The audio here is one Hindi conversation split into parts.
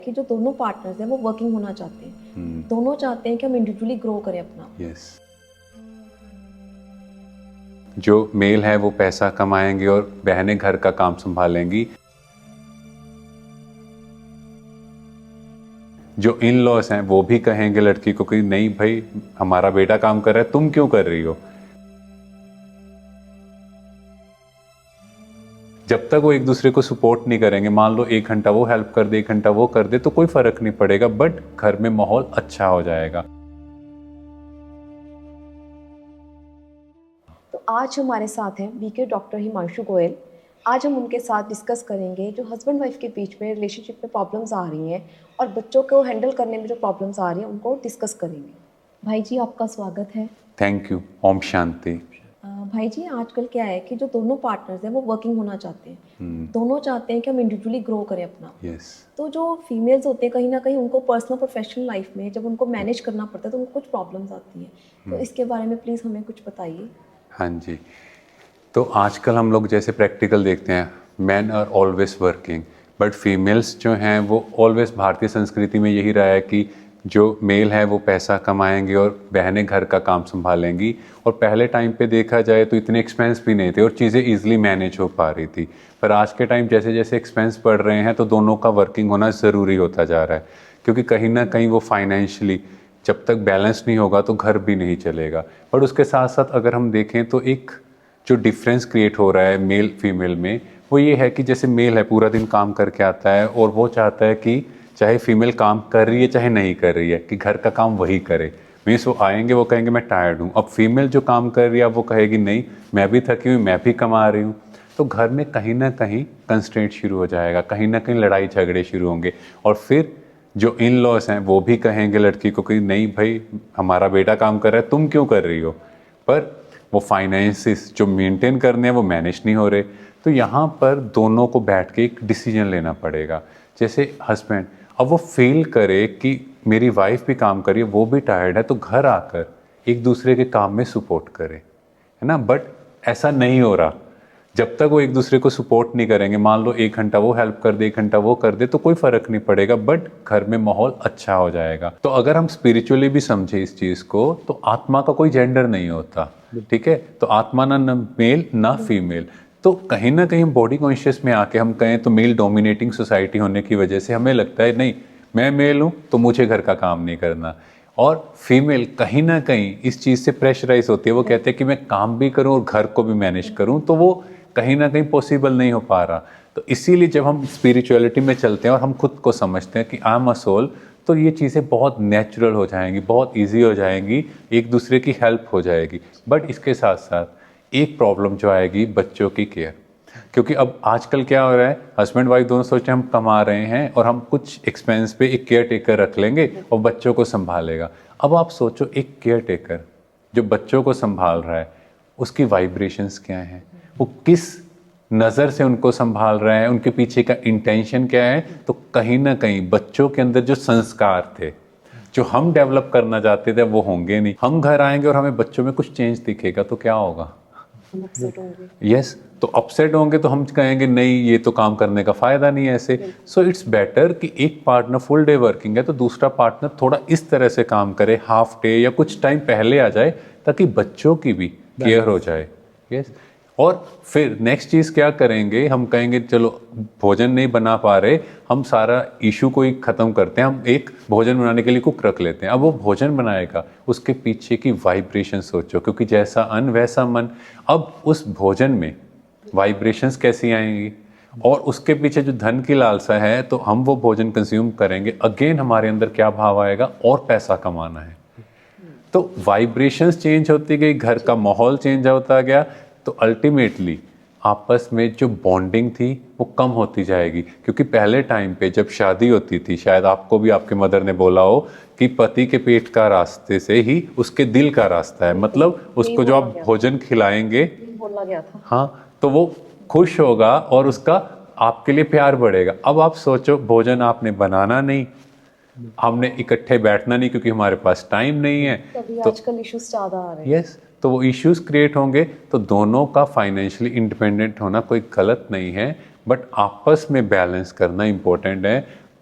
कि जो दोनों पार्टनर्स हैं वो वर्किंग होना चाहते हैं। दोनों चाहते हैं कि हम इंडिविजुअली ग्रो करें अपना। यस। जो मेल है वो पैसा कमाएंगे और बहनें घर का काम संभालेंगी। जो इन लॉस हैं वो भी कहेंगे लड़की को कि नहीं भाई, हमारा बेटा काम कर रहा है, तुम क्यों कर रही हो। जब तक वो एक दूसरे को सपोर्ट नहीं करेंगे, मान लो 1 घंटा वो हेल्प कर दे, 1 घंटा वो कर दे, तो कोई फर्क नहीं पड़ेगा, बट घर में माहौल अच्छा हो जाएगा। तो आज हमारे साथ हैं बीके डॉक्टर हिमांशु गोयल। आज हम उनके साथ डिस्कस करेंगे जो हस्बैंड वाइफ के बीच में रिलेशनशिप में प्रॉब्लम्स आ रही हैं और बच्चों को हैंडल करने में जो प्रॉब्लम्स आ रही हैं उनको डिस्कस करेंगे। भाई जी, आपका स्वागत है। Thank you. ओम शांति। भाई जी, आजकल क्या है कि जो दोनों पार्टनर्स हैं वो वर्किंग होना चाहते हैं। दोनों चाहते हैं कि हम इंडिविजुअली ग्रो करें अपना। यस। तो जो फीमेल्स होते हैं कहीं ना कहीं उनको पर्सनल प्रोफेशनल लाइफ में जब उनको मैनेज करना पड़ता है तो उनको कुछ प्रॉब्लम्स आती हैं। तो इसके बारे में प्लीज़ हमें कुछ बताइए। हाँ जी। तो आजकल हम लोग जैसे प्रैक्टिकल देखते हैं, man are always working, but females जो हैं वो ऑलवेज, भारतीय संस्कृति में यही रहा है कि जो मेल है वो पैसा कमाएंगे और बहनें घर का काम संभालेंगी। और पहले टाइम पे देखा जाए तो इतने एक्सपेंस भी नहीं थे और चीज़ें ईजिली मैनेज हो पा रही थी। पर आज के टाइम जैसे जैसे एक्सपेंस बढ़ रहे हैं तो दोनों का वर्किंग होना ज़रूरी होता जा रहा है, क्योंकि कहीं ना कहीं वो फाइनेंशियली जब तक बैलेंस नहीं होगा तो घर भी नहीं चलेगा। पर उसके साथ साथ अगर हम देखें तो एक जो डिफरेंस क्रिएट हो रहा है मेल फीमेल में, वो ये है कि जैसे मेल है पूरा दिन काम करके आता है और वो चाहता है कि चाहे फीमेल काम कर रही है चाहे नहीं कर रही है, कि घर का काम वही करे। मीन्स वो आएंगे, वो कहेंगे मैं टायर्ड हूँ। अब फीमेल जो काम कर रही है वो कहेगी नहीं, मैं भी थकी हुई, मैं भी कमा रही हूँ। तो घर में कहीं ना कहीं कंस्ट्रेंट शुरू हो जाएगा, कहीं ना कहीं लड़ाई झगड़े शुरू होंगे। और फिर जो इन लॉस हैं वो भी कहेंगे लड़की को कि नहीं भाई, हमारा बेटा काम कर रहा है, तुम क्यों कर रही हो। पर वो फाइनेंसिस जो मेंटेन करने हैं वो मैनेज नहीं हो रहे। तो यहाँ पर दोनों को बैठ के एक डिसीजन लेना पड़ेगा। जैसे हस्बैंड अब वो फील करे कि मेरी वाइफ भी काम कर रही है, वो भी टायर्ड है, तो घर आकर एक दूसरे के काम में सपोर्ट करे, है ना। बट ऐसा नहीं हो रहा। जब तक वो एक दूसरे को सपोर्ट नहीं करेंगे, मान लो 1 घंटा वो हेल्प कर दे, 1 घंटा वो कर दे, तो कोई फर्क नहीं पड़ेगा, बट घर में माहौल अच्छा हो जाएगा। तो अगर हम स्पिरिचुअली भी समझे इस चीज को, तो आत्मा का कोई जेंडर नहीं होता, ठीक है। तो आत्मा ना मेल ना फीमेल। तो कहीं ना कहीं बॉडी कॉन्शियस में आके हम कहें तो मेल डोमिनेटिंग सोसाइटी होने की वजह से हमें लगता है नहीं, मैं मेल हूं तो मुझे घर का काम नहीं करना। और फीमेल कहीं ना कहीं इस चीज़ से प्रेशराइज होती है, वो कहते हैं कि मैं काम भी करूं और घर को भी मैनेज करूं, तो वो कहीं ना कहीं पॉसिबल नहीं हो पा रहा। तो इसीलिए जब हम स्पिरिचुअलिटी में चलते हैं और हम खुद को समझते हैं कि आई एम अ सोल, तो ये चीज़ें बहुत नेचुरल हो जाएंगी, बहुत इजी हो जाएंगी, एक दूसरे की हेल्प हो जाएगी। बट इसके साथ साथ एक प्रॉब्लम जो आएगी, बच्चों की केयर। क्योंकि अब आजकल क्या हो रहा है, हस्बैंड वाइफ दोनों सोचते हैं हम कमा रहे हैं और हम कुछ एक्सपेंस पे एक केयर टेकर रख लेंगे और बच्चों को संभालेगा। अब आप सोचो, एक केयर टेकर जो बच्चों को संभाल रहा है, उसकी वाइब्रेशंस क्या हैं, वो किस नज़र से उनको संभाल रहा है, उनके पीछे का इंटेंशन क्या है। तो कहीं ना कहीं बच्चों के अंदर जो संस्कार थे, जो हम डेवलप करना चाहते थे, वो होंगे नहीं। हम घर आएंगे और हमें बच्चों में कुछ चेंज दिखेगा तो क्या होगा, हम अपसेट होंगे। यस। तो अपसेट होंगे तो हम कहेंगे नहीं, ये तो काम करने का फायदा नहीं है ऐसे। सो इट्स बेटर कि एक पार्टनर फुल डे वर्किंग है तो दूसरा पार्टनर थोड़ा इस तरह से काम करे, हाफ डे या कुछ टाइम पहले आ जाए, ताकि बच्चों की भी केयर हो जाए। यस। और फिर नेक्स्ट चीज़ क्या करेंगे, हम कहेंगे चलो भोजन नहीं बना पा रहे, हम सारा इशू को ही ख़त्म करते हैं, हम एक भोजन बनाने के लिए कुक रख लेते हैं। अब वो भोजन बनाएगा, उसके पीछे की वाइब्रेशन सोचो, क्योंकि जैसा अन्न वैसा मन। अब उस भोजन में वाइब्रेशंस कैसी आएंगी, और उसके पीछे जो धन की लालसा है, तो हम वो भोजन कंज्यूम करेंगे, अगेन हमारे अंदर क्या भाव आएगा, और पैसा कमाना है। तो वाइब्रेशंस चेंज होती गई, घर का माहौल चेंज होता गया, तो अल्टीमेटली आपस में जो बॉन्डिंग थी वो कम होती जाएगी। क्योंकि पहले टाइम पे जब शादी होती थी, शायद आपको भी आपके मदर ने बोला हो कि पति के पेट का रास्ते से ही उसके दिल का रास्ता है, मतलब उसको जो आप भोजन खिलाएंगे, बोला गया था। हाँ, तो वो खुश होगा और उसका आपके लिए प्यार बढ़ेगा। अब आप सोचो, भोजन आपने बनाना नहीं, हमने इकट्ठे बैठना नहीं क्योंकि हमारे पास टाइम नहीं है, तभी तो आजकल इश्यूज ज़्यादा आ रहे हैं। यस, तो वो इश्यूज क्रिएट होंगे। तो दोनों का फाइनेंशियली इंडिपेंडेंट होना कोई गलत नहीं है, बट आपस में बैलेंस करना इंपॉर्टेंट है।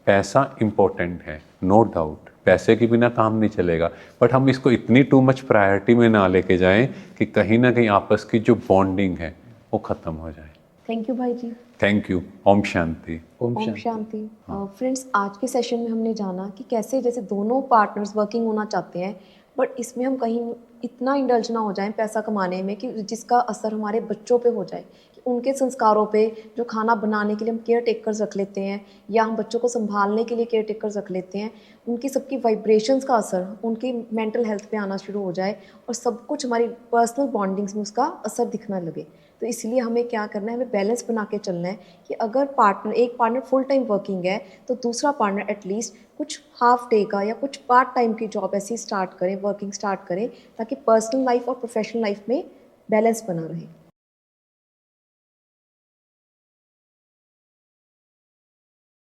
पैसा इम्पोर्टेंट है, नो डाउट, पैसे के बिना काम नहीं चलेगा, बट हम इसको इतनी टू मच प्रायोरिटी में ना लेके जाएं कि कहीं ना कहीं आपस की जो बॉन्डिंग है वो ख़त्म हो जाए। थैंक यू भाई जी। Thank you. ओम शांति। ओम शांति। फ्रेंड्स, आज के सेशन में हमने जाना कि कैसे जैसे दोनों पार्टनर्स वर्किंग होना चाहते हैं, बट इसमें हम कहीं इतना इंडल्ज ना हो जाएं पैसा कमाने में कि जिसका असर हमारे बच्चों पे हो जाए, कि उनके संस्कारों पे, जो खाना बनाने के लिए हम केयर टेकर्स रख लेते हैं या हम बच्चों को संभालने के लिए केयर टेकर्स रख लेते हैं, उनकी सबकी वाइब्रेशंस का असर उनकी मेंटल हेल्थ पे आना शुरू हो जाए और सब कुछ हमारी पर्सनल बॉन्डिंग्स में उसका असर दिखना लगे। तो इसलिए हमें क्या करना है, हमें बैलेंस बना के चलना है कि अगर एक पार्टनर फुल टाइम वर्किंग है तो दूसरा पार्टनर एटलीस्ट कुछ हाफ डे का या कुछ पार्ट टाइम की जॉब ऐसी स्टार्ट करें, वर्किंग स्टार्ट करें, ताकि पर्सनल लाइफ और प्रोफेशनल लाइफ में बैलेंस बना रहे।